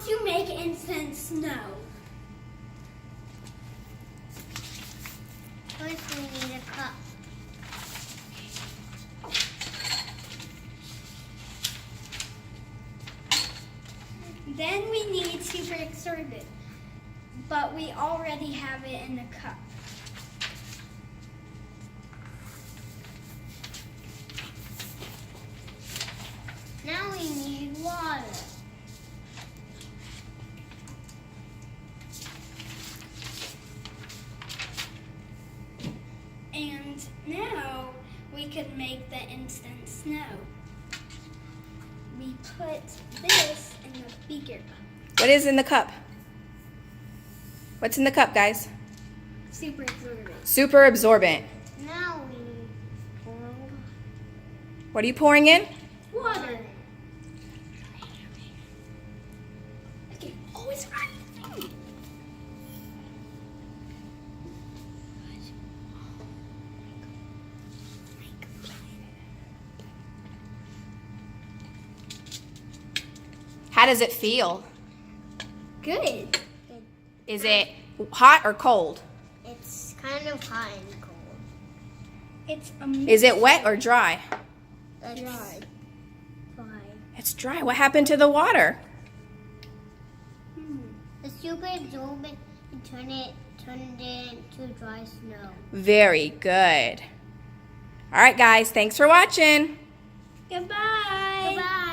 to make instant snow? First, we need a cup. Then we need super absorbent, but we already have it in the cup. Now we need water. And now we can make the instant snow. We put this in the beaker. What is in the cup? What's in the cup, guys? Super absorbent. Super absorbent. Now we need water. What are you pouring in? Water. Okay, always right. How does it feel? Good. Is it hot or cold? It's kind of hot and cold. It's Is it wet or dry? That's dry. It's dry. What happened to the water? The super absorbent and turned it into dry snow. Very good. All right, guys. Thanks for watching. Goodbye. Goodbye.